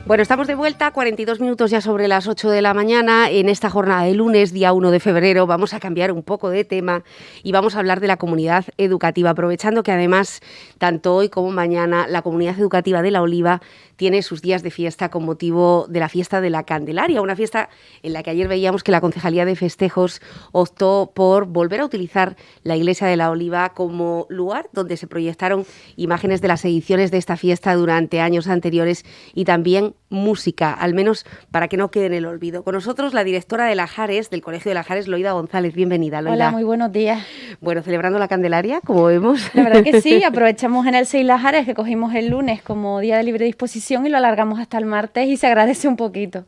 Bueno, estamos de vuelta, 42 minutos ya sobre las 8 de la mañana. En esta jornada de lunes, día 1 de febrero, vamos a cambiar un poco de tema y vamos a hablar de la comunidad educativa, aprovechando que además, tanto hoy como mañana, la comunidad educativa de La Oliva tiene sus días de fiesta con motivo de la fiesta de la Candelaria, una fiesta en la que ayer veíamos que la Concejalía de Festejos optó por volver a utilizar la iglesia de La Oliva como lugar donde se proyectaron imágenes de las ediciones de esta fiesta durante años anteriores y también música, al menos para que no quede en el olvido. Con nosotros la directora de Lajares, del Colegio de Lajares, Loida González. Bienvenida, Loida. Hola, muy buenos días. Bueno, celebrando la Candelaria, como vemos. La verdad que sí, aprovechamos en el 6 Lajares, que cogimos el lunes como día de libre disposición y lo alargamos hasta el martes y se agradece un poquito.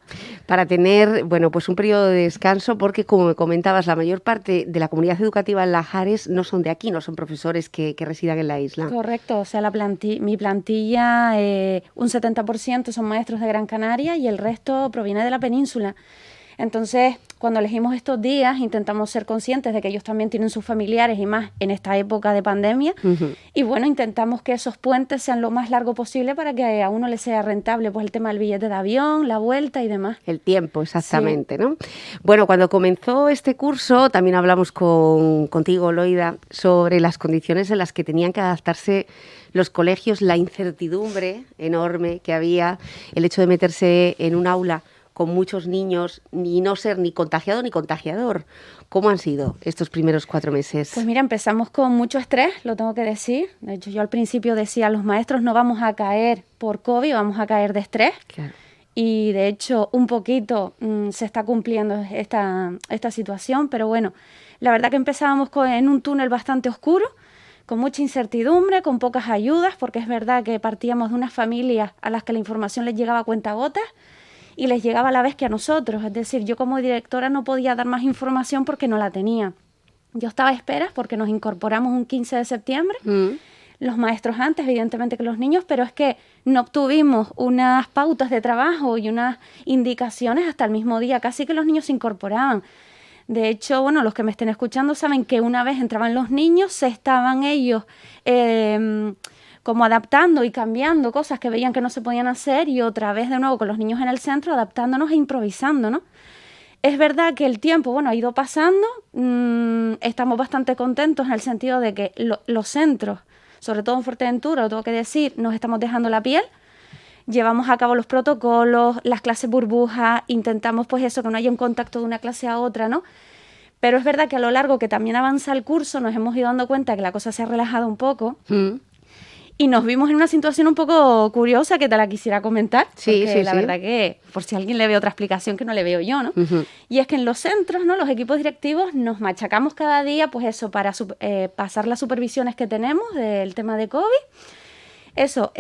Para tener, bueno, pues un periodo de descanso, porque como me comentabas, la mayor parte de la comunidad educativa en Lajares no son de aquí, no son profesores que residan en la isla. Correcto, o sea, mi plantilla, un 70% son maestros de Gran Canaria y el resto proviene de la península. Entonces, cuando elegimos estos días, intentamos ser conscientes de que ellos también tienen sus familiares y más en esta época de pandemia. Y bueno, intentamos que esos puentes sean lo más largo posible para que a uno le sea rentable pues el tema del billete de avión, la vuelta y demás. El tiempo, exactamente, sí. ¿No? Bueno, cuando comenzó este curso, también hablamos contigo, Loida, sobre las condiciones en las que tenían que adaptarse los colegios, la incertidumbre enorme que había, el hecho de meterse en un aula con muchos niños y no ser ni contagiado ni contagiador. ¿Cómo han sido estos primeros 4 meses? Pues mira, empezamos con mucho estrés, lo tengo que decir. De hecho, yo al principio decía, los maestros no vamos a caer por COVID, vamos a caer de estrés. Claro. Y de hecho, un poquito se está cumpliendo esta situación, pero bueno, la verdad que empezábamos en un túnel bastante oscuro, con mucha incertidumbre, con pocas ayudas, porque es verdad que partíamos de unas familias a las que la información les llegaba a cuentagotas, y les llegaba a la vez que a nosotros. Es decir, yo como directora no podía dar más información porque no la tenía. Yo estaba a esperas porque nos incorporamos un 15 de septiembre, los maestros antes, evidentemente, que los niños, pero es que no obtuvimos unas pautas de trabajo y unas indicaciones hasta el mismo día, casi que los niños se incorporaban. De hecho, bueno, los que me estén escuchando saben que una vez entraban los niños, se estaban ellos como adaptando y cambiando cosas que veían que no se podían hacer y otra vez de nuevo con los niños en el centro adaptándonos e improvisando, ¿no? Es verdad que el tiempo, bueno, ha ido pasando, estamos bastante contentos en el sentido de que los centros, sobre todo en Fuerteventura, lo tengo que decir, nos estamos dejando la piel, llevamos a cabo los protocolos, las clases burbujas, intentamos pues eso, que no haya un contacto de una clase a otra, ¿no? Pero es verdad que a lo largo que también avanza el curso nos hemos ido dando cuenta que la cosa se ha relajado un poco. Y nos vimos en una situación un poco curiosa que te la quisiera comentar. Sí, porque sí, la verdad que, por si alguien le ve otra explicación que no le veo yo, ¿no? Y es que en los centros, ¿no? Los equipos directivos nos machacamos cada día, pues eso, para pasar las supervisiones que tenemos del tema de COVID. Eso,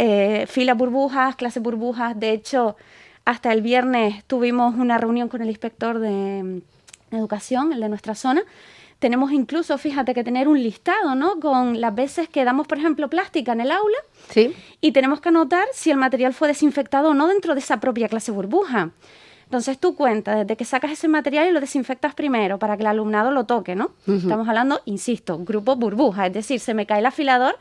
filas burbujas, clases burbujas. De hecho, hasta el viernes tuvimos una reunión con el inspector de educación, el de nuestra zona. Tenemos incluso, fíjate, que tener un listado, ¿no? Con las veces que damos, por ejemplo, plástica en el aula. Sí. Y tenemos que anotar si el material fue desinfectado o no dentro de esa propia clase burbuja. Entonces tú cuentas, desde que sacas ese material y lo desinfectas primero para que el alumnado lo toque, ¿no? Estamos hablando, insisto, grupo burbuja, es decir, se me cae el afilador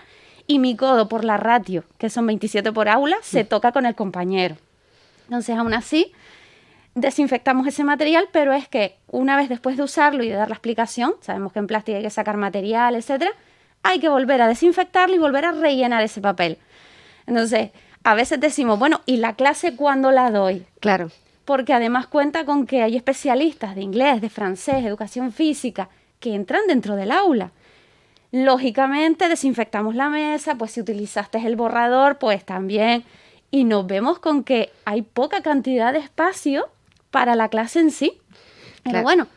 y mi codo por la ratio, que son 27 por aula, se toca con el compañero. Entonces, aún así, desinfectamos ese material, pero es que una vez después de usarlo y de dar la explicación, sabemos que en plástico hay que sacar material, etcétera, hay que volver a desinfectarlo y volver a rellenar ese papel. Entonces, a veces decimos, bueno, ¿y la clase cuándo la doy? Claro. Porque además cuenta con que hay especialistas de inglés, de francés, educación física, que entran dentro del aula. Lógicamente, desinfectamos la mesa, pues si utilizaste el borrador, pues también. Y nos vemos con que hay poca cantidad de espacio para la clase en sí. Pero Claro. bueno,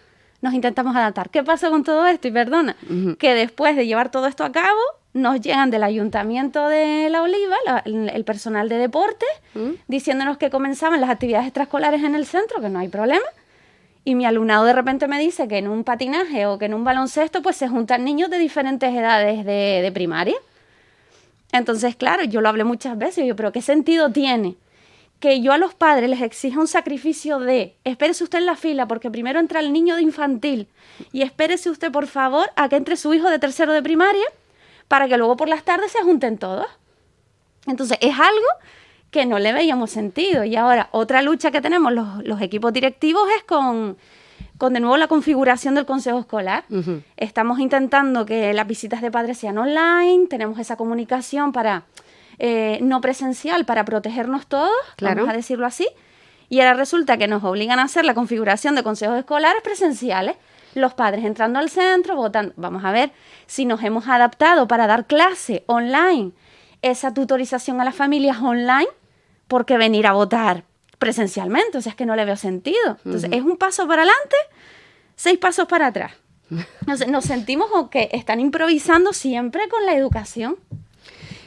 nos intentamos adaptar. ¿Qué pasa con todo esto? Y perdona, que después de llevar todo esto a cabo, nos llegan del Ayuntamiento de La Oliva, el personal de deportes, diciéndonos que comenzaban las actividades extraescolares en el centro, que no hay problema. Y mi alumnado de repente me dice que en un patinaje o que en un baloncesto, pues se juntan niños de diferentes edades de primaria. Entonces, claro, yo lo hablé muchas veces, yo, pero ¿qué sentido tiene que yo a los padres les exija un sacrificio de espérese usted en la fila porque primero entra el niño de infantil y espérese usted, por favor, a que entre su hijo de tercero de primaria para que luego por las tardes se junten todos? Entonces, es algo que no le veíamos sentido. Y ahora, otra lucha que tenemos los equipos directivos es con de nuevo la configuración del consejo escolar. Estamos intentando que las visitas de padres sean online, tenemos esa comunicación para no presencial para protegernos todos, vamos a decirlo así, y ahora resulta que nos obligan a hacer la configuración de consejos escolares presenciales, los padres entrando al centro, votando. Vamos a ver si nos hemos adaptado para dar clase online, esa tutorización a las familias online, porque venir a votar presencialmente, o sea, es que no le veo sentido. Entonces, es un paso para adelante, 6 pasos para atrás. Nos sentimos como que están improvisando siempre con la educación.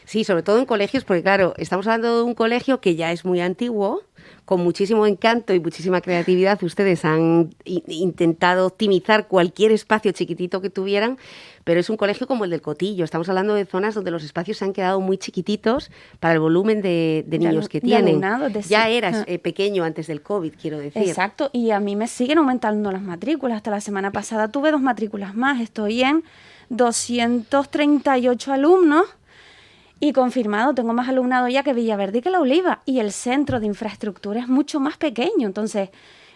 Sí, sobre todo en colegios, porque claro, estamos hablando de un colegio que ya es muy antiguo, con muchísimo encanto y muchísima creatividad. Ustedes han intentado optimizar cualquier espacio chiquitito que tuvieran, pero es un colegio como el del Cotillo. Estamos hablando de zonas donde los espacios se han quedado muy chiquititos para el volumen de niños que tienen. Ya eras pequeño antes del COVID, quiero decir. Exacto, y a mí me siguen aumentando las matrículas. Hasta la semana pasada tuve 2 matrículas más. Estoy en 238 alumnos. Y confirmado, tengo más alumnado ya que Villaverde y que La Oliva. Y el centro de infraestructura es mucho más pequeño. Entonces,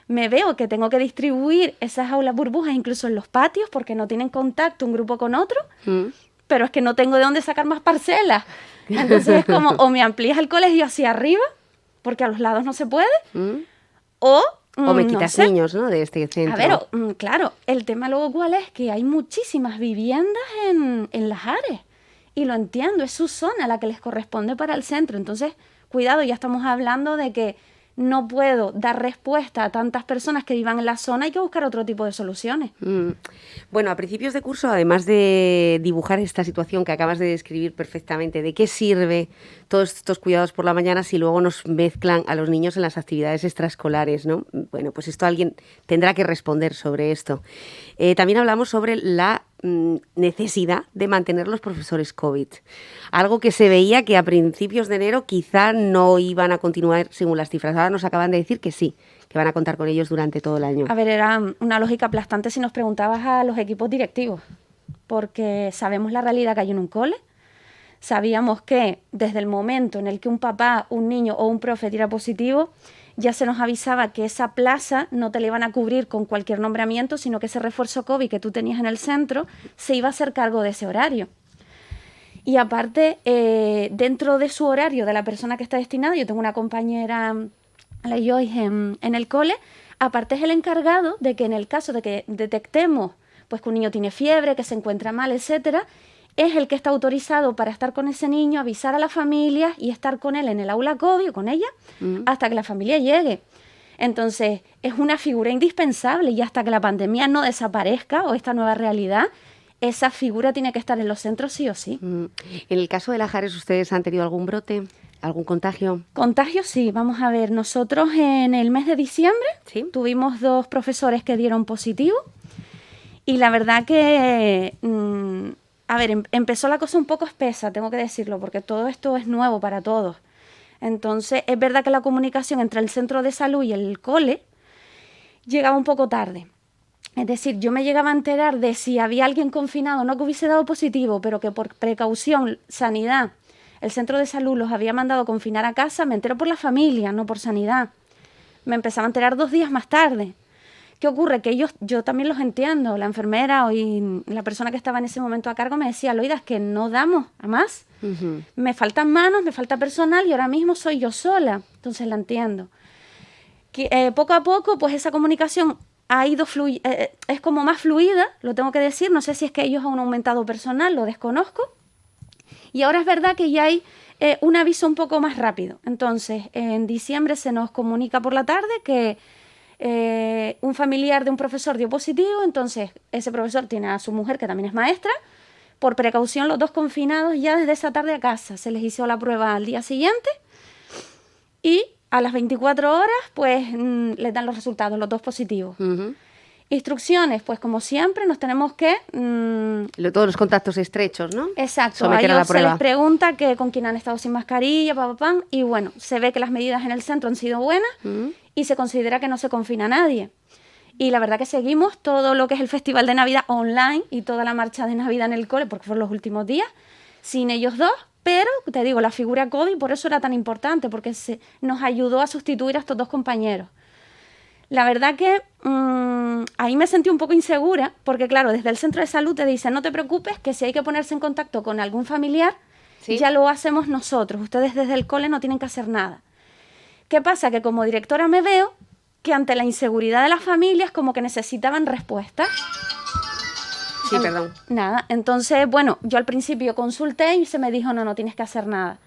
me veo que tengo que distribuir esas aulas burbujas incluso en los patios porque no tienen contacto un grupo con otro. Pero es que no tengo de dónde sacar más parcelas. Entonces, es como, o me amplías el colegio hacia arriba, porque a los lados no se puede, o me quitas niños, ¿no?, de este centro. A ver, claro, el tema luego cuál es, que hay muchísimas viviendas en las áreas. Y lo entiendo, es su zona la que les corresponde para el centro. Entonces, cuidado, ya estamos hablando de que no puedo dar respuesta a tantas personas que vivan en la zona, hay que buscar otro tipo de soluciones. Bueno, a principios de curso, además de dibujar esta situación que acabas de describir perfectamente, ¿de qué sirve todos estos cuidados por la mañana si luego nos mezclan a los niños en las actividades extraescolares, ¿no? Bueno, pues esto alguien tendrá que responder sobre esto. También hablamos sobre la necesidad de mantener los profesores COVID. Algo que se veía que a principios de enero quizá no iban a continuar según las cifras. Ahora nos acaban de decir que sí, que van a contar con ellos durante todo el año. A ver, era una lógica aplastante si nos preguntabas a los equipos directivos, porque sabemos la realidad que hay en un cole. Sabíamos que desde el momento en el que un papá, un niño o un profe tira positivo, ya se nos avisaba que esa plaza no te la iban a cubrir con cualquier nombramiento, sino que ese refuerzo COVID que tú tenías en el centro se iba a hacer cargo de ese horario. Y aparte, dentro de su horario de la persona que está destinada, yo tengo una compañera, la Joyce, en el cole, aparte es el encargado de que en el caso de que detectemos pues, que un niño tiene fiebre, que se encuentra mal, etcétera, es el que está autorizado para estar con ese niño, avisar a la familia y estar con él en el aula COVID o con ella hasta que la familia llegue. Entonces, es una figura indispensable y hasta que la pandemia no desaparezca o esta nueva realidad, esa figura tiene que estar en los centros sí o sí. En el caso de Lajares, ¿ustedes han tenido algún brote, algún contagio? Contagio sí, vamos a ver. Nosotros en el mes de diciembre tuvimos 2 profesores que dieron positivo y la verdad que... A ver, empezó la cosa un poco espesa, tengo que decirlo, porque todo esto es nuevo para todos. Entonces, es verdad que la comunicación entre el centro de salud y el cole llegaba un poco tarde. Es decir, yo me llegaba a enterar de si había alguien confinado, no que hubiese dado positivo, pero que por precaución, sanidad, el centro de salud los había mandado a confinar a casa, me entero por la familia, no por sanidad. Me empezaba a enterar 2 días más tarde. ¿Qué ocurre? Que yo también los entiendo. La enfermera y la persona que estaba en ese momento a cargo me decía, Loida, es que no damos a más. Me faltan manos, me falta personal y ahora mismo soy yo sola. Entonces la entiendo. Poco a poco, pues esa comunicación ha ido es como más fluida, lo tengo que decir. No sé si es que ellos han aumentado personal, lo desconozco. Y ahora es verdad que ya hay un aviso un poco más rápido. Entonces, en diciembre se nos comunica por la tarde que un familiar de un profesor dio positivo, entonces ese profesor tiene a su mujer que también es maestra, por precaución los 2 confinados ya desde esa tarde a casa, se les hizo la prueba al día siguiente y a las 24 horas pues les dan los resultados, los 2 positivos. Instrucciones, pues como siempre nos tenemos que... todos los contactos estrechos, ¿no? Exacto, a ellos se les pregunta que con quién han estado sin mascarilla, y bueno, se ve que las medidas en el centro han sido buenas y se considera que no se confina a nadie. Y la verdad que seguimos todo lo que es el Festival de Navidad online y toda la marcha de Navidad en el cole, porque fueron los últimos días, sin ellos 2, Pero, te digo, la figura COVID por eso era tan importante, porque nos ayudó a sustituir a estos dos compañeros. La verdad que ahí me sentí un poco insegura, porque claro, desde el centro de salud te dicen, no te preocupes, que si hay que ponerse en contacto con algún familiar, ¿sí?, ya lo hacemos nosotros. Ustedes desde el cole no tienen que hacer nada. ¿Qué pasa? Que como directora me veo que ante la inseguridad de las familias como que necesitaban respuestas. Sí, perdón. Nada, entonces, bueno, yo al principio consulté y se me dijo, no tienes que hacer nada.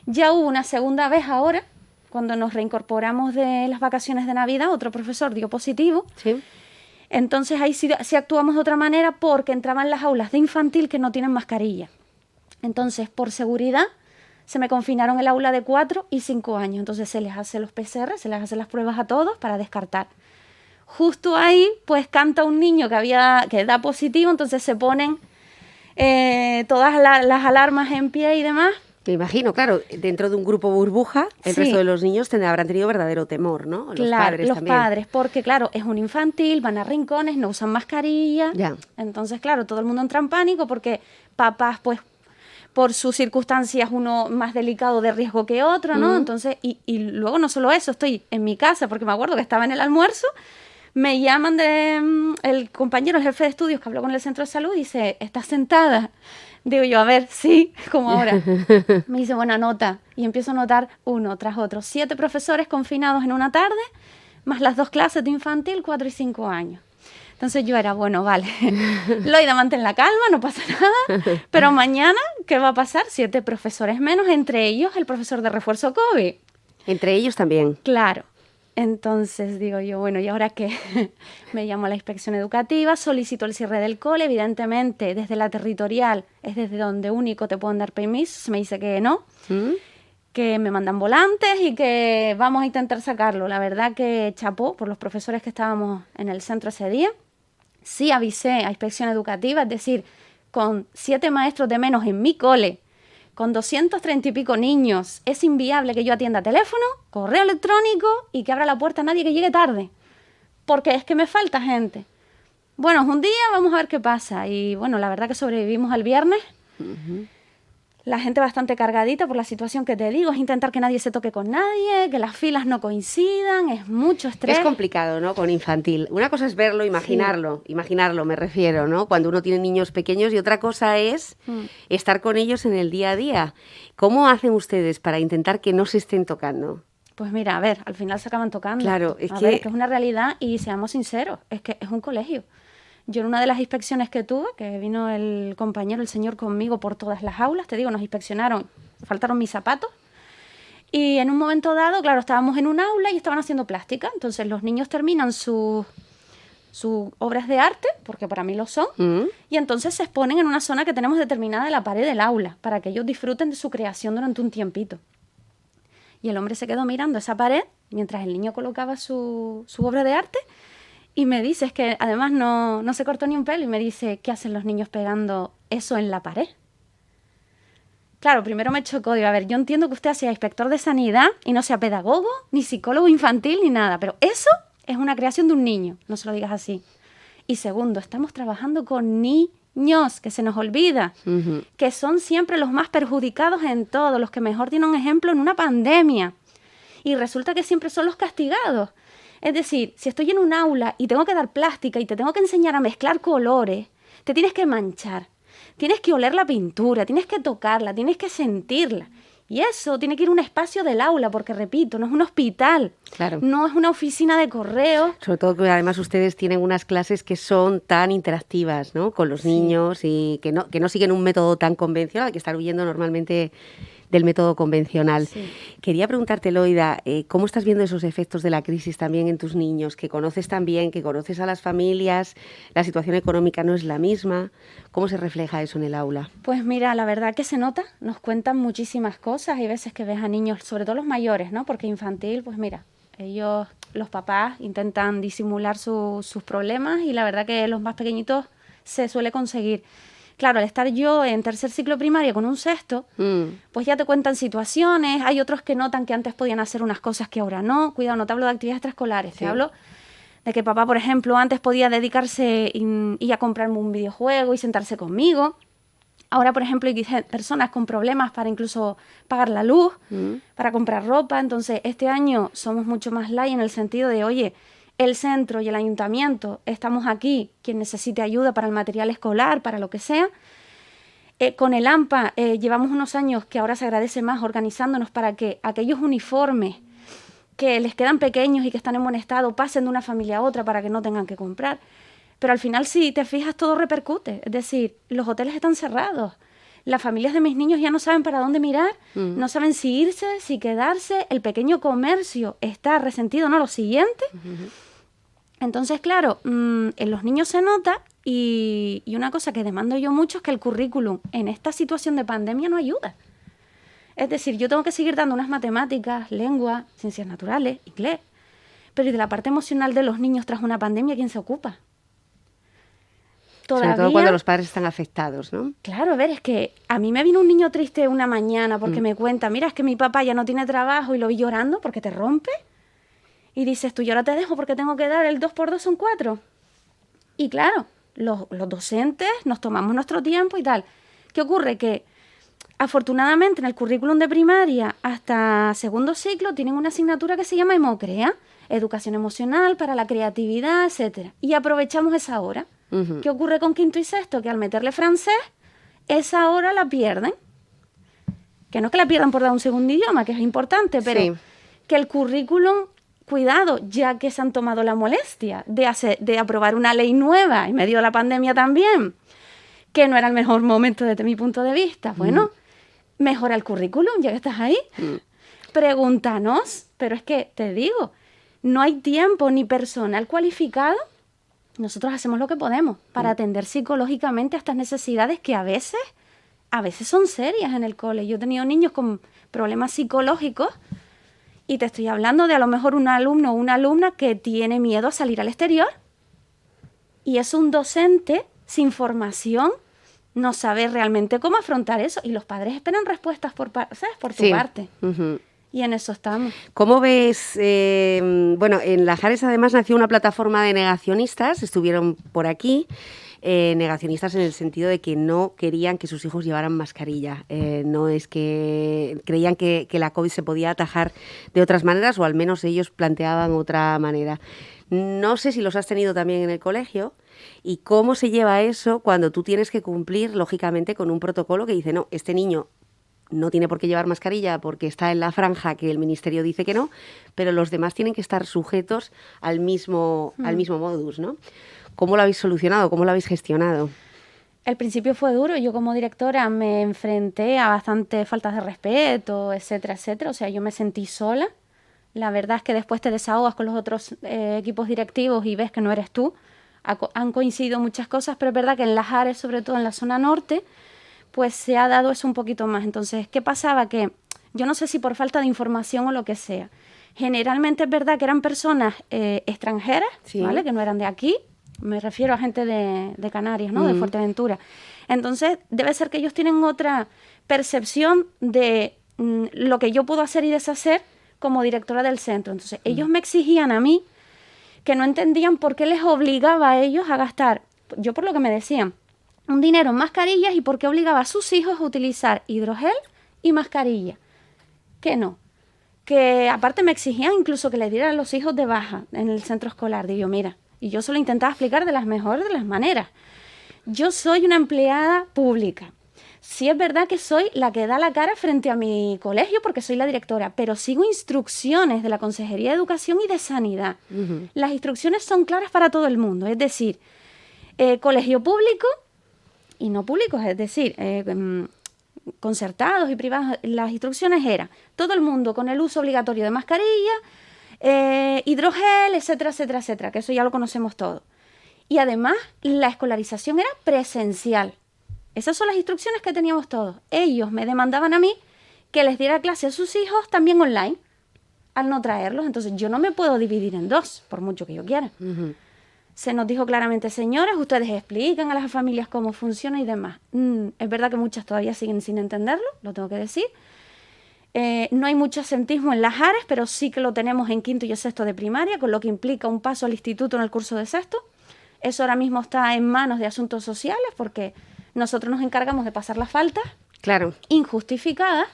Ya hubo una segunda vez ahora, cuando nos reincorporamos de las vacaciones de Navidad, otro profesor dio positivo. Sí. Entonces ahí sí actuamos de otra manera porque entraban las aulas de infantil que no tienen mascarilla. Entonces, por seguridad, se me confinaron el aula de 4 y 5 años. Entonces se les hace los PCR, se les hace las pruebas a todos para descartar. Justo ahí, pues canta un niño que da positivo, entonces se ponen todas las alarmas en pie y demás. Me imagino, claro, dentro de un grupo burbuja, el resto de los niños habrán tenido verdadero temor, ¿no? Los padres también. Los padres, porque claro, es un infantil, van a rincones, no usan mascarilla. Ya. Entonces, claro, todo el mundo entra en pánico porque papás, pues, por sus circunstancias, uno más delicado de riesgo que otro, ¿no? Entonces, y luego no solo eso, estoy en mi casa, porque me acuerdo que estaba en el almuerzo, me llaman el compañero, el jefe de estudios que habló con el centro de salud, y dice, ¿estás sentada? Digo yo, a ver, sí, como ahora. Me dice, bueno, anota. Y empiezo a anotar uno tras otro. 7 profesores confinados en una tarde, más las 2 clases de infantil, 4 y 5 años. Entonces yo era, bueno, vale, Loida, mantén la calma, no pasa nada. Pero mañana, ¿qué va a pasar? 7 profesores menos, entre ellos el profesor de refuerzo COVID. Entre ellos también. Claro. Entonces digo yo, bueno, ¿y ahora qué? Me llamo a la inspección educativa, solicito el cierre del cole, evidentemente desde la territorial es desde donde único te pueden dar permiso, se me dice que no, que me mandan volantes y que vamos a intentar sacarlo. La verdad que chapó por los profesores que estábamos en el centro ese día. Sí avisé a inspección educativa, es decir, con 7 maestros de menos en mi cole, con 230 y pico niños, es inviable que yo atienda teléfono, correo electrónico y que abra la puerta a nadie que llegue tarde. Porque es que me falta gente. Bueno, es un día, vamos a ver qué pasa. Y bueno, la verdad que sobrevivimos al viernes. La gente bastante cargadita por la situación que te digo. Es intentar que nadie se toque con nadie, que las filas no coincidan, es mucho estrés. Es complicado, ¿no? Con infantil. Una cosa es verlo, imaginarlo me refiero, ¿no? Cuando uno tiene niños pequeños, y otra cosa es estar con ellos en el día a día. ¿Cómo hacen ustedes para intentar que no se estén tocando? Pues mira, a ver, al final se acaban tocando. Claro, es que es una realidad y seamos sinceros, es que es un colegio. Yo en una de las inspecciones que tuve, que vino el compañero, el señor conmigo por todas las aulas, te digo, nos inspeccionaron, faltaron mis zapatos, y en un momento dado, claro, estábamos en un aula y estaban haciendo plástica, entonces los niños terminan sus obras de arte, porque para mí lo son, y entonces se exponen en una zona que tenemos determinada en la pared del aula, para que ellos disfruten de su creación durante un tiempito. Y el hombre se quedó mirando esa pared, mientras el niño colocaba su obra de arte, y me dice, es que además no se cortó ni un pelo, y me dice, ¿qué hacen los niños pegando eso en la pared? Claro, primero me chocó, digo, a ver, yo entiendo que usted sea inspector de sanidad y no sea pedagogo, ni psicólogo infantil, ni nada, pero eso es una creación de un niño, no se lo digas así. Y segundo, estamos trabajando con niños, que se nos olvida, que son siempre los más perjudicados en todo, los que mejor tienen un ejemplo en una pandemia. Y resulta que siempre son los castigados. Es decir, si estoy en un aula y tengo que dar plástica y te tengo que enseñar a mezclar colores, te tienes que manchar, tienes que oler la pintura, tienes que tocarla, tienes que sentirla. Y eso tiene que ir a un espacio del aula, porque repito, no es un hospital, claro, no es una oficina de correo. Sobre todo que además ustedes tienen unas clases que son tan interactivas, ¿no?, con los niños, y que no siguen un método tan convencional, que están huyendo normalmente del método convencional. Sí. Quería preguntarte, Loida, ¿cómo estás viendo esos efectos de la crisis también en tus niños? Que conoces también, que conoces a las familias, la situación económica no es la misma. ¿Cómo se refleja eso en el aula? Pues mira, la verdad que se nota, nos cuentan muchísimas cosas. Hay veces que ves a niños, sobre todo los mayores, ¿no? Porque infantil, pues mira, ellos, los papás, intentan disimular sus problemas, y la verdad que los más pequeñitos se suele conseguir. Claro, al estar yo en tercer ciclo primaria con un sexto, pues ya te cuentan situaciones, hay otros que notan que antes podían hacer unas cosas que ahora no. Cuidado, no te hablo de actividades extraescolares, te hablo de que papá, por ejemplo, antes podía dedicarse y a comprarme un videojuego y sentarse conmigo, Ahora, por ejemplo, hay personas con problemas para incluso pagar la luz, para comprar ropa. Entonces, este año somos mucho más light en el sentido de, oye, el centro y el ayuntamiento, estamos aquí, quien necesite ayuda para el material escolar, para lo que sea. Con el AMPA llevamos unos años que ahora se agradece más organizándonos para que aquellos uniformes que les quedan pequeños y que están en buen estado pasen de una familia a otra para que no tengan que comprar. Pero al final, si te fijas, todo repercute. Es decir, los hoteles están cerrados. Las familias de mis niños ya no saben para dónde mirar, no saben si irse, si quedarse. El pequeño comercio está resentido, ¿no? Lo siguiente. Entonces, claro, en los niños se nota y una cosa que demando yo mucho es que el currículum en esta situación de pandemia no ayuda. Es decir, yo tengo que seguir dando unas matemáticas, lengua, ciencias naturales, inglés. Pero ¿y de la parte emocional de los niños tras una pandemia quién se ocupa? Sobre todo cuando los padres están afectados, ¿no? Claro, a ver, es que a mí me vino un niño triste una mañana porque me cuenta, mira, es que mi papá ya no tiene trabajo y lo vi llorando porque te rompe. Y dices tú, yo ahora te dejo porque tengo que dar el 2 por 2 son 4. Y claro, los docentes nos tomamos nuestro tiempo y tal. ¿Qué ocurre? Que afortunadamente en el currículum de primaria hasta segundo ciclo tienen una asignatura que se llama EMOCREA, Educación Emocional para la Creatividad, etcétera. Y aprovechamos esa hora. ¿Qué ocurre con quinto y sexto? Que al meterle francés, esa hora la pierden. Que no es que la pierdan por dar un segundo idioma, que es importante, pero que el currículum, cuidado, ya que se han tomado la molestia de aprobar una ley nueva en medio de la pandemia también, que no era el mejor momento desde mi punto de vista. Bueno, mejora el currículum, ya que estás ahí. Pregúntanos, pero es que te digo, no hay tiempo ni personal cualificado. Nosotros hacemos lo que podemos para atender psicológicamente a estas necesidades que a veces son serias en el cole. Yo he tenido niños con problemas psicológicos y te estoy hablando de a lo mejor un alumno o una alumna que tiene miedo a salir al exterior y es un docente sin formación, no sabe realmente cómo afrontar eso y los padres esperan respuestas por tu parte. Y en eso estamos. ¿Cómo ves? Bueno, en Lajares además nació una plataforma de negacionistas, estuvieron por aquí, negacionistas en el sentido de que no querían que sus hijos llevaran mascarilla. No es que creían que la COVID se podía atajar de otras maneras, o al menos ellos planteaban otra manera. No sé si los has tenido también en el colegio y cómo se lleva eso cuando tú tienes que cumplir, lógicamente, con un protocolo que dice, no, este niño no tiene por qué llevar mascarilla porque está en la franja que el ministerio dice que no, pero los demás tienen que estar sujetos al mismo modus, ¿no? ¿Cómo lo habéis solucionado? ¿Cómo lo habéis gestionado? El principio fue duro. Yo como directora me enfrenté a bastantes faltas de respeto, etcétera, etcétera. O sea, yo me sentí sola. La verdad es que después te desahogas con los otros equipos directivos y ves que no eres tú. Han coincidido muchas cosas, pero es verdad que en Lajares, sobre todo en la zona norte, pues se ha dado eso un poquito más. Entonces, ¿qué pasaba? Que yo no sé si por falta de información o lo que sea. Generalmente es verdad que eran personas extranjeras, ¿vale? Que no eran de aquí. Me refiero a gente de Canarias, ¿no? De Fuerteventura. Entonces, debe ser que ellos tienen otra percepción de lo que yo puedo hacer y deshacer como directora del centro. Entonces, ellos me exigían a mí que no entendían por qué les obligaba a ellos a gastar, yo por lo que me decían, un dinero en mascarillas y por qué obligaba a sus hijos a utilizar hidrogel y mascarilla. Que no. Que aparte me exigían incluso que le dieran a los hijos de baja en el centro escolar. Digo, mira, y yo se lo intentaba explicar de las mejores de las maneras. Yo soy una empleada pública. Sí es verdad que soy la que da la cara frente a mi colegio porque soy la directora, pero sigo instrucciones de la Consejería de Educación y de Sanidad. Las instrucciones son claras para todo el mundo, es decir, colegio público y no públicos, es decir, concertados y privados. Las instrucciones eran todo el mundo con el uso obligatorio de mascarilla, hidrogel, etcétera, etcétera, etcétera, que eso ya lo conocemos todo. Y además la escolarización era presencial. Esas son las instrucciones que teníamos todos. Ellos me demandaban a mí que les diera clase a sus hijos también online, al no traerlos. Entonces yo no me puedo dividir en dos, por mucho que yo quiera. Se nos dijo claramente, señores, ustedes explican a las familias cómo funciona y demás. Es verdad que muchas todavía siguen sin entenderlo, lo tengo que decir. No hay mucho asentismo en Lajares, pero sí que lo tenemos en quinto y sexto de primaria, con lo que implica un paso al instituto en el curso de sexto. Eso ahora mismo está en manos de asuntos sociales porque Nosotros nos encargamos de pasar las faltas Claro. injustificadas,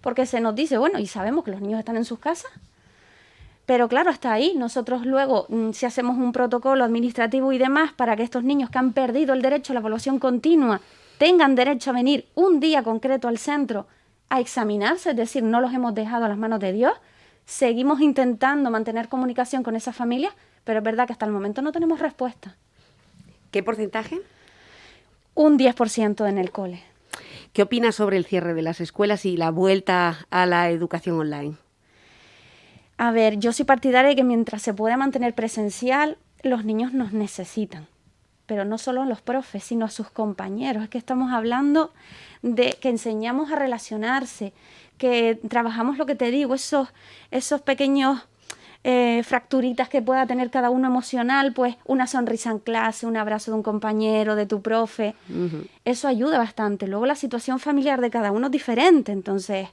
porque se nos dice, bueno, y sabemos que los niños están en sus casas, pero claro, hasta ahí. Nosotros luego, si hacemos un protocolo administrativo y demás para que estos niños que han perdido el derecho a la evaluación continua tengan derecho a venir un día concreto al centro a examinarse, es decir, no los hemos dejado a las manos de Dios, seguimos intentando mantener comunicación con esas familias, pero es verdad que hasta el momento no tenemos respuesta. ¿Qué porcentaje? Un 10% en el cole. ¿Qué opinas sobre el cierre de las escuelas y la vuelta a la educación online? A ver, yo soy partidaria de que mientras se pueda mantener presencial, los niños nos necesitan. Pero no solo a los profes, sino a sus compañeros. Es que estamos hablando de que enseñamos a relacionarse, que trabajamos lo que te digo, esos pequeños fracturitas que pueda tener cada uno emocional, pues una sonrisa en clase, un abrazo de un compañero, de tu profe. Eso ayuda bastante. Luego la situación familiar de cada uno es diferente, entonces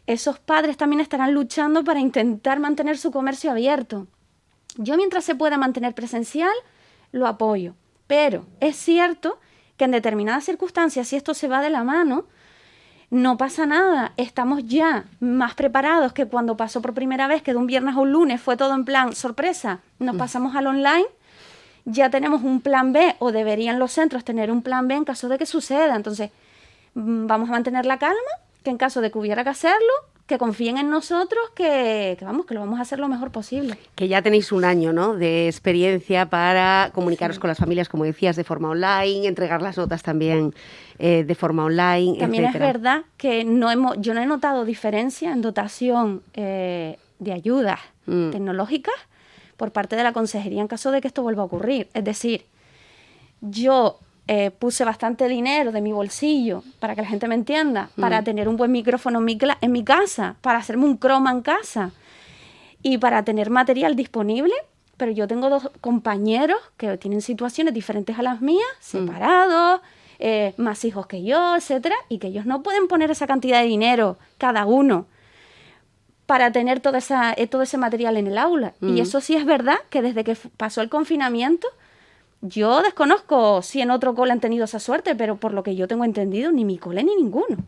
esos padres también estarán luchando para intentar mantener su comercio abierto. Yo, mientras se pueda mantener presencial, lo apoyo. Pero es cierto que en determinadas circunstancias, si esto se va de la mano, no pasa nada. Estamos ya más preparados que cuando pasó por primera vez, que de un viernes a un lunes fue todo en plan sorpresa. Nos pasamos al online, ya tenemos un plan B, o deberían los centros tener un plan B en caso de que suceda. Entonces, vamos a mantener la calma, que en caso de que hubiera que hacerlo, que confíen en nosotros, que lo vamos a hacer lo mejor posible. Que ya tenéis un año, ¿no?, de experiencia para comunicaros con las familias, como decías, de forma online, entregar las notas también de forma online, También etcétera. Es verdad que yo no he notado diferencia en dotación de ayudas tecnológicas por parte de la consejería en caso de que esto vuelva a ocurrir. Es decir, yo puse bastante dinero de mi bolsillo, para que la gente me entienda, para tener un buen micrófono en mi casa, para hacerme un croma en casa y para tener material disponible, pero yo tengo 2 compañeros que tienen situaciones diferentes a las mías, separados, más hijos que yo, etcétera, y que ellos no pueden poner esa cantidad de dinero cada uno para tener todo ese material en el aula. Y eso sí es verdad, que desde que pasó el confinamiento, yo desconozco si en otro cole han tenido esa suerte, pero por lo que yo tengo entendido, ni mi cole ni ninguno.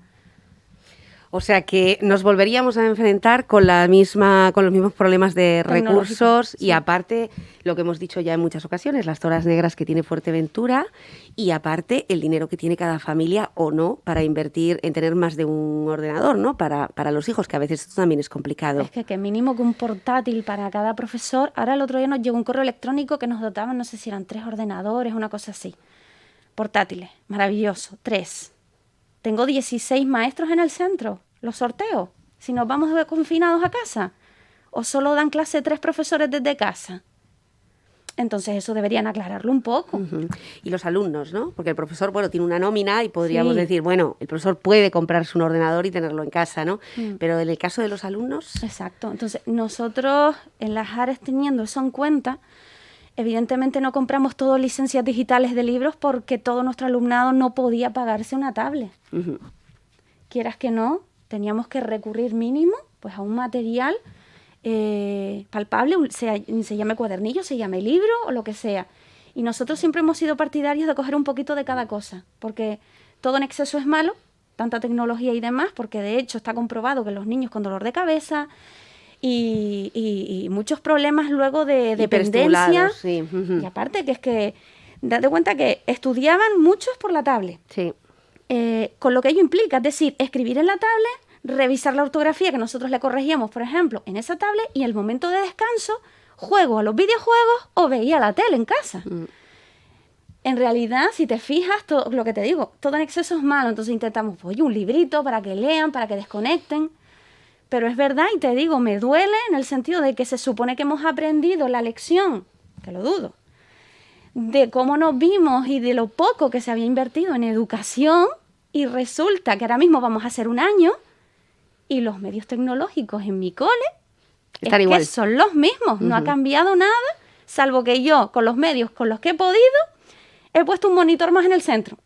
O sea que nos volveríamos a enfrentar con los mismos problemas de recursos y aparte, lo que hemos dicho ya en muchas ocasiones, las horas negras que tiene Fuerteventura y aparte el dinero que tiene cada familia o no para invertir en tener más de un ordenador, ¿no? Para los hijos, que a veces esto también es complicado. Es que mínimo que un portátil para cada profesor. Ahora el otro día nos llegó un correo electrónico que nos dotaban, no sé si eran 3 ordenadores, una cosa así. Portátiles, maravilloso, 3. Tengo 16 maestros en el centro. Los sorteo. Si nos vamos confinados a casa. O solo dan clase 3 profesores desde casa. Entonces eso deberían aclararlo un poco. Y los alumnos, ¿no? Porque el profesor, bueno, tiene una nómina y podríamos decir, bueno, el profesor puede comprarse un ordenador y tenerlo en casa, ¿no? Pero en el caso de los alumnos... Exacto. Entonces nosotros en las ARES, teniendo eso en cuenta, evidentemente no compramos todo licencias digitales de libros porque todo nuestro alumnado no podía pagarse una tablet. Quieras que no, teníamos que recurrir mínimo pues a un material palpable, se llame cuadernillo, se llame libro o lo que sea. Y nosotros siempre hemos sido partidarios de coger un poquito de cada cosa, porque todo en exceso es malo, tanta tecnología y demás, porque de hecho está comprobado que los niños con dolor de cabeza y muchos problemas luego de dependencia, sí. Y aparte que es que, date cuenta que estudiaban muchos por la tablet, Sí. Con lo que ello implica, es decir, escribir en la tablet, revisar la ortografía que nosotros le corregíamos, por ejemplo, en esa tablet, y el momento de descanso, juego a los videojuegos o veía la tele en casa. En realidad, si te fijas, todo lo que te digo, todo en exceso es malo. Entonces intentamos, oye, un librito para que lean, para que desconecten. Pero es verdad, y te digo, me duele en el sentido de que se supone que hemos aprendido la lección, que lo dudo, de cómo nos vimos y de lo poco que se había invertido en educación, y resulta que ahora mismo vamos a hacer un año y los medios tecnológicos en mi cole Están igual. que son los mismos, no ha cambiado nada, salvo que yo, con los medios con los que he podido, he puesto un monitor más en el centro,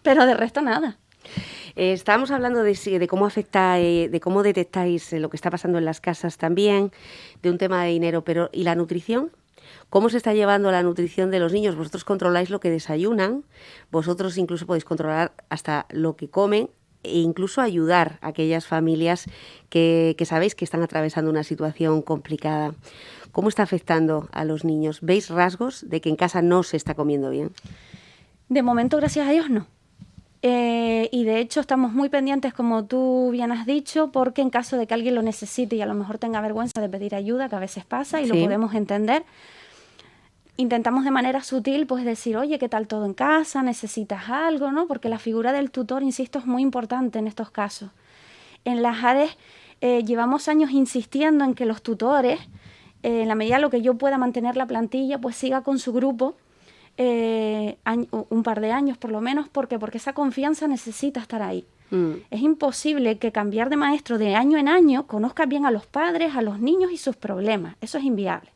pero de resto nada. Estábamos hablando de cómo afecta, de cómo detectáis lo que está pasando en las casas también, de un tema de dinero, pero ¿y la nutrición? ¿Cómo se está llevando la nutrición de los niños? Vosotros controláis lo que desayunan, vosotros incluso podéis controlar hasta lo que comen e incluso ayudar a aquellas familias que sabéis que están atravesando una situación complicada. ¿Cómo está afectando a los niños? ¿Veis rasgos de que en casa no se está comiendo bien? De momento, gracias a Dios, no. Y de hecho estamos muy pendientes, como tú bien has dicho, porque en caso de que alguien lo necesite y a lo mejor tenga vergüenza de pedir ayuda, que a veces pasa y lo podemos entender, intentamos de manera sutil pues decir, oye, ¿qué tal todo en casa? ¿Necesitas algo? ¿No? Porque la figura del tutor, insisto, es muy importante en estos casos. En las ARES llevamos años insistiendo en que los tutores, en la medida de lo que yo pueda mantener la plantilla, pues siga con su grupo un par de años por lo menos, porque esa confianza necesita estar ahí. Es imposible que cambiar de maestro de año en año conozca bien a los padres, a los niños y sus problemas. Eso es inviable.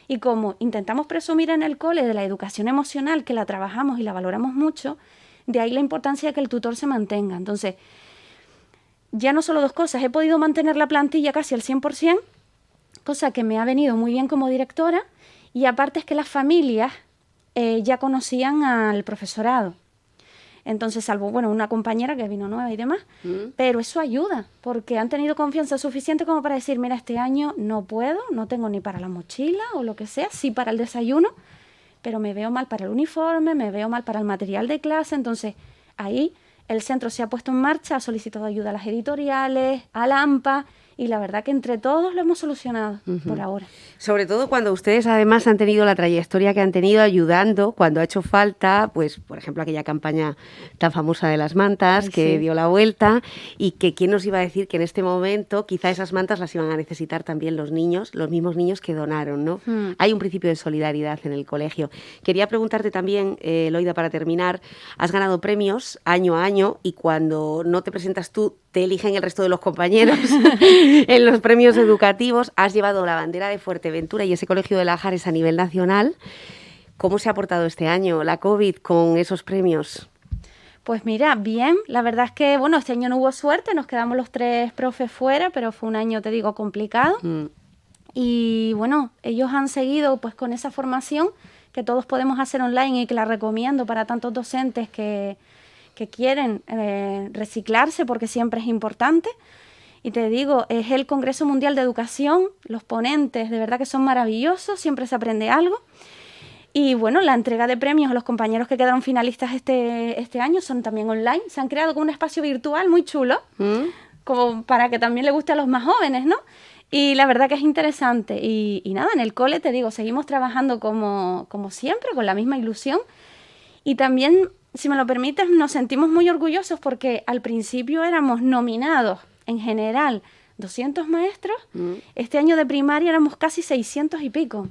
Y como intentamos presumir en el cole de la educación emocional, que la trabajamos y la valoramos mucho, de ahí la importancia de que el tutor se mantenga. Entonces, ya no solo dos cosas, he podido mantener la plantilla casi al 100%, cosa que me ha venido muy bien como directora, y aparte es que las familias ya conocían al profesorado. Entonces, salvo, bueno, una compañera que vino nueva y demás, pero eso ayuda, porque han tenido confianza suficiente como para decir, mira, este año no puedo, no tengo ni para la mochila o lo que sea, sí para el desayuno, pero me veo mal para el uniforme, me veo mal para el material de clase. Entonces, ahí el centro se ha puesto en marcha, ha solicitado ayuda a las editoriales, a la AMPA, y la verdad que entre todos lo hemos solucionado por ahora. Sobre todo cuando ustedes además han tenido la trayectoria que han tenido ayudando cuando ha hecho falta, pues por ejemplo aquella campaña tan famosa de las mantas que dio la vuelta, y que quién nos iba a decir que en este momento quizá esas mantas las iban a necesitar también los niños, los mismos niños que donaron, ¿no? Hay un principio de solidaridad en el colegio. Quería preguntarte también, Loida, para terminar, has ganado premios año a año y cuando no te presentas tú, te eligen el resto de los compañeros en los premios educativos. Has llevado la bandera de Fuerteventura y ese colegio de Lajares a nivel nacional. ¿Cómo se ha portado este año la COVID con esos premios? Pues mira, bien. La verdad es que, bueno, este año no hubo suerte, nos quedamos los 3 profes fuera, pero fue un año, te digo, complicado. Y bueno, ellos han seguido pues con esa formación que todos podemos hacer online y que la recomiendo para tantos docentes que quieren reciclarse, porque siempre es importante. Y te digo, es el Congreso Mundial de Educación, los ponentes de verdad que son maravillosos, siempre se aprende algo. Y bueno, la entrega de premios a los compañeros que quedaron finalistas este año son también online. Se han creado como un espacio virtual muy chulo, como para que también le guste a los más jóvenes, ¿no? Y la verdad que es interesante. Y nada, en el cole, te digo, seguimos trabajando como siempre, con la misma ilusión. Y también, si me lo permites, nos sentimos muy orgullosos porque al principio éramos nominados en general 200 maestros. Este año de primaria éramos casi 600 y pico.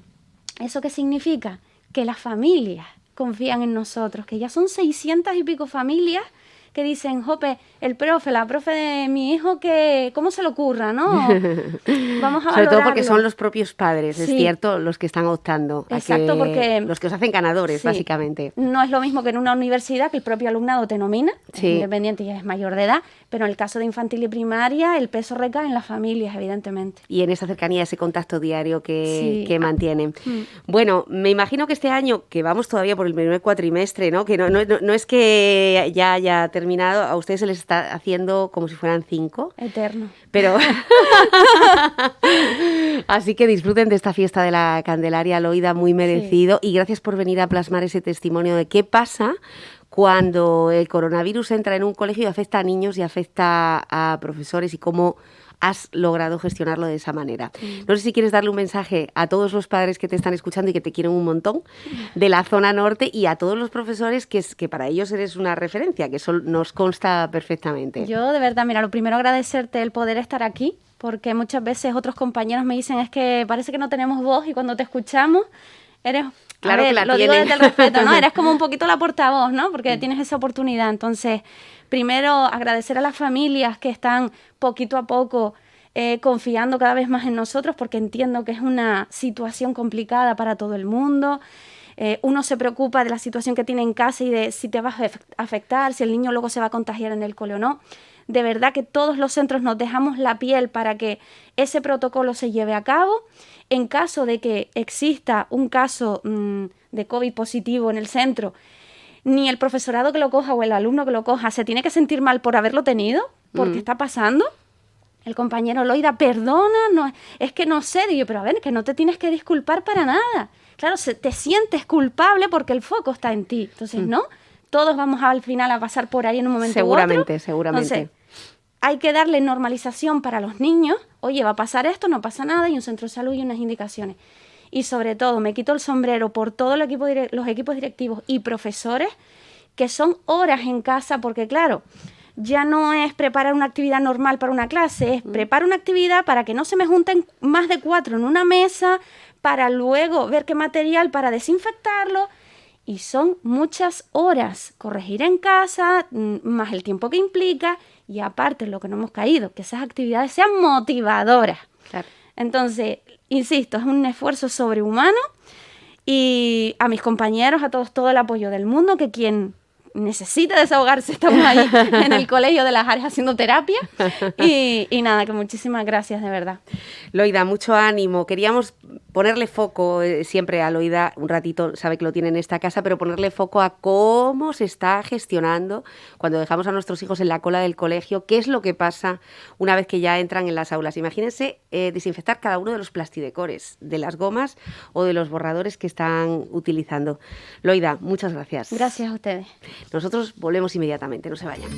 ¿Eso qué significa? Que las familias confían en nosotros, que ya son 600 y pico familias que dicen, jope, la profe de mi hijo, ¿cómo se le ocurra, no? Vamos a valorarlo. Sobre todo porque son los propios padres, es cierto, los que están optando. Exacto, porque los que os hacen ganadores, básicamente. No es lo mismo que en una universidad, que el propio alumnado te nomina, es independiente y es mayor de edad, pero en el caso de infantil y primaria, el peso recae en las familias, evidentemente. Y en esa cercanía, ese contacto diario que mantienen. Bueno, me imagino que este año, que vamos todavía por el primer cuatrimestre, ¿no? Que no es que ya haya terminado, a ustedes se les está haciendo como si fueran 5. Eterno. Pero así que disfruten de esta fiesta de la Candelaria, Loida, muy merecido. Y gracias por venir a plasmar ese testimonio de qué pasa cuando el coronavirus entra en un colegio y afecta a niños y afecta a profesores, y cómo has logrado gestionarlo de esa manera. No sé si quieres darle un mensaje a todos los padres que te están escuchando y que te quieren un montón de la zona norte, y a todos los profesores que para ellos eres una referencia, que eso nos consta perfectamente. Yo de verdad, mira, lo primero agradecerte el poder estar aquí, porque muchas veces otros compañeros me dicen, es que parece que no tenemos voz, y cuando te escuchamos eres... Claro que la lo tienen. digo desde el respeto, ¿no? Eres como un poquito la portavoz, ¿no? Porque tienes esa oportunidad. Entonces, primero agradecer a las familias que están poquito a poco confiando cada vez más en nosotros, porque entiendo que es una situación complicada para todo el mundo. Uno se preocupa de la situación que tiene en casa y de si te vas a afectar, si el niño luego se va a contagiar en el cole o no. De verdad que todos los centros nos dejamos la piel para que ese protocolo se lleve a cabo. En caso de que exista un caso de COVID positivo en el centro, ni el profesorado que lo coja o el alumno que lo coja se tiene que sentir mal por haberlo tenido, porque está pasando. El compañero Loida, perdona, no, es que no sé. Digo yo, pero a ver, que no te tienes que disculpar para nada. Claro, te sientes culpable porque el foco está en ti. Entonces, ¿no? Todos vamos al final a pasar por ahí en un momento u otro. Seguramente. Entonces, hay que darle normalización para los niños. Oye, va a pasar esto, no pasa nada, y un centro de salud y unas indicaciones. Y sobre todo, me quito el sombrero por todos los equipos directivos y profesores, que son horas en casa, porque claro, ya no es preparar una actividad normal para una clase, es preparar una actividad para que no se me junten más de 4 en una mesa, para luego ver qué material para desinfectarlo. Y son muchas horas corregir en casa, más el tiempo que implica, y aparte lo que no hemos caído, que esas actividades sean motivadoras. Claro. Entonces, insisto, es un esfuerzo sobrehumano, y a mis compañeros, a todos, todo el apoyo del mundo, que quien necesita desahogarse, estamos ahí en el Colegio de las Ares haciendo terapia, y nada, que muchísimas gracias, de verdad. Loida, mucho ánimo. Queríamos ponerle foco siempre a Loida, un ratito, sabe que lo tiene en esta casa, pero ponerle foco a cómo se está gestionando cuando dejamos a nuestros hijos en la cola del colegio, qué es lo que pasa una vez que ya entran en las aulas. Imagínense desinfectar cada uno de los plastidecores, de las gomas o de los borradores que están utilizando. Loida, muchas gracias. Gracias a ustedes. Nosotros volvemos inmediatamente, no se vayan.